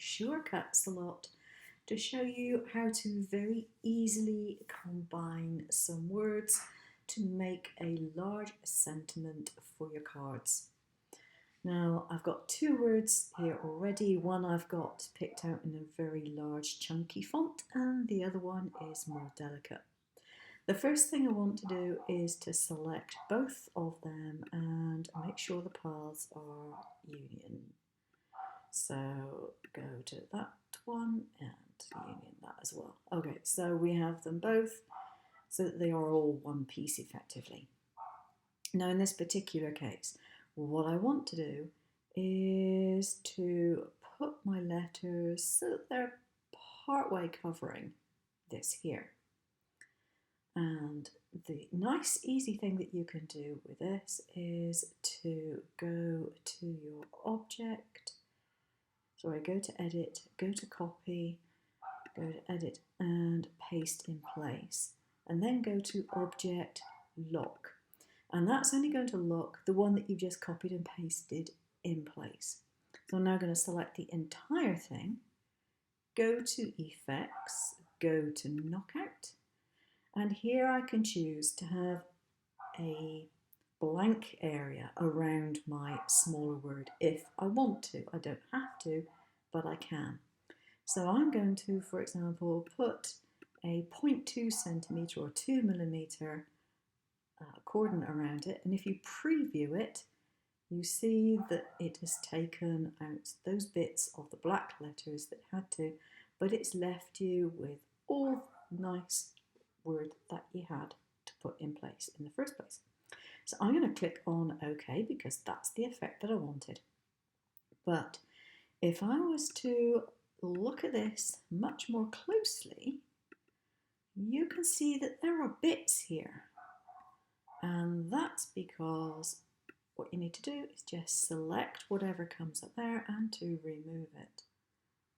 shortcuts a lot to show you how to very easily combine some words to make a large sentiment for your cards. Now I've got two words here already. One I've got picked out in a very large chunky font and the other one is more delicate. The first thing I want to do is to select both of them and make sure the paths are union. So go to that one and union that as well. Okay, so we have them both so that they are all one piece effectively. Now in this particular case, what I want to do is to put my letters so that they're partway covering this here. And the nice easy thing that you can do with this is to go to your object. Sorry, go to edit, go to copy, go to edit and paste in place. And then go to object lock. And that's only going to lock the one that you just copied and pasted in place. So I'm now going to select the entire thing, go to effects, go to knockout. And here I can choose to have a blank area around my smaller word if I want to. I don't have to, but I can. So I'm going to, for example, put a 0.2 centimetre or 2 millimetre cordon around it. And if you preview it, you see that it has taken out those bits of the black letters that had to, but it's left you with all nice word that you had to put in place in the first place. So I'm going to click on OK because that's the effect that I wanted. But if I was to look at this much more closely, you can see that there are bits here. And that's because what you need to do is just select whatever comes up there and to remove it.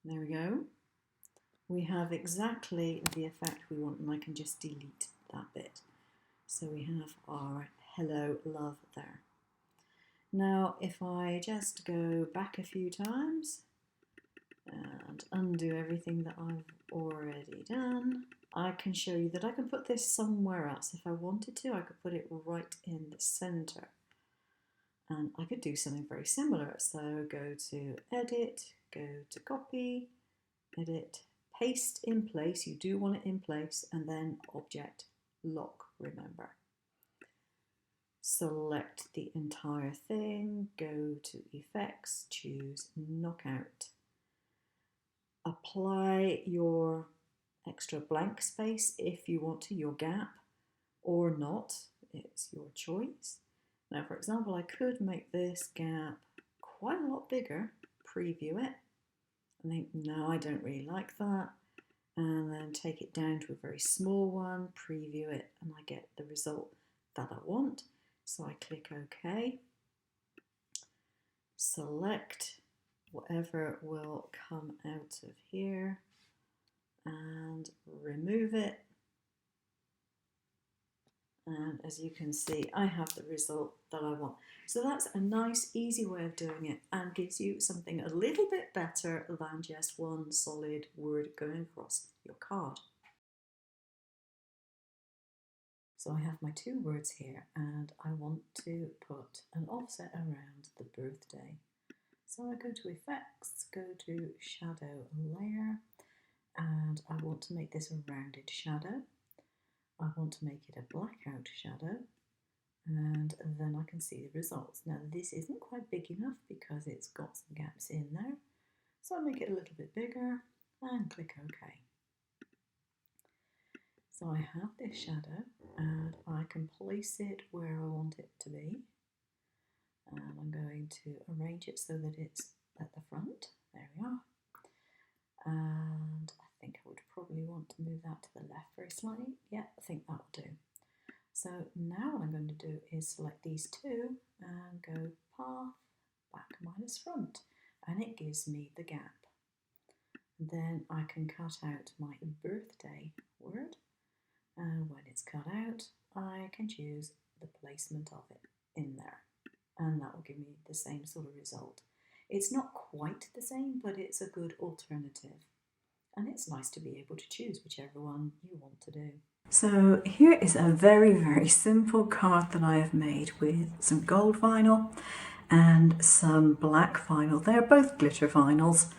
There we go. We have exactly the effect we want, and I can just delete that bit. So we have our hello love there. Now if I just go back a few times and undo everything that I've already done, I can show you that I can put this somewhere else. If I wanted to, I could put it right in the center. And I could do something very similar. So go to edit, go to copy, edit, paste in place, you do want it in place, and then object lock, remember. Select the entire thing, go to effects, choose knockout. Apply your extra blank space if you want to, your gap, or not, it's your choice. Now for example, I could make this gap quite a lot bigger, preview it, and think, no, I don't really like that, and then take it down to a very small one, preview it, and I get the result that I want. So I click OK, select whatever will come out of here and remove it. And as you can see, I have the result that I want. So that's a nice, easy way of doing it and gives you something a little bit better than just one solid word going across your card. So I have my two words here and I want to put an offset around the birthday. So I go to effects, go to shadow layer, and I want to make this a rounded shadow. I want to make it a blackout shadow, and then I can see the results. Now this isn't quite big enough because it's got some gaps in there, so I'll make it a little bit bigger and click OK. So I have this shadow and I can place it where I want it to be, and I'm going to arrange it so that it's at the front. There we are. And I think I would probably want to move that to the left very slightly. Yeah, I think that will do. So now what I'm going to do is select these two and go path, back minus front, and it gives me the gap. Then I can cut out my birthday word, and when it's cut out, I can choose the placement of it in there, and that will give me the same sort of result. It's not quite the same, but it's a good alternative. And it's nice to be able to choose whichever one you want to do. So here is a very, very simple card that I have made with some gold vinyl and some black vinyl. They're both glitter vinyls.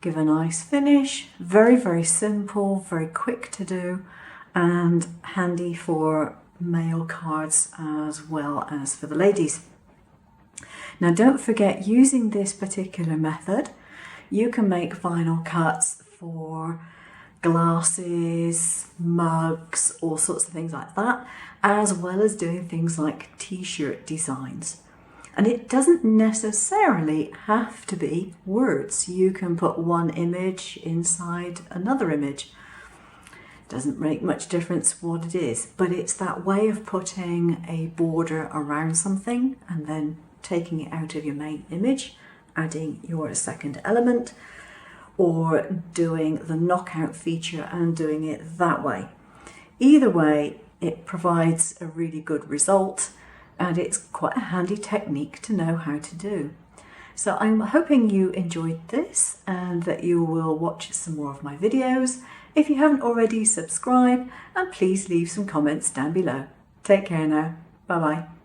Give a nice finish. Very, very simple, very quick to do, and handy for male cards as well as for the ladies. Now don't forget, using this particular method, you can make vinyl cuts for glasses, mugs, all sorts of things like that, as well as doing things like t-shirt designs. And it doesn't necessarily have to be words. You can put one image inside another image. Doesn't make much difference what it is, but it's that way of putting a border around something and then taking it out of your main image, adding your second element, or doing the knockout feature and doing it that way. Either way, it provides a really good result, and it's quite a handy technique to know how to do. So I'm hoping you enjoyed this and that you will watch some more of my videos. If you haven't already, subscribe, and please leave some comments down below. Take care now. Bye bye.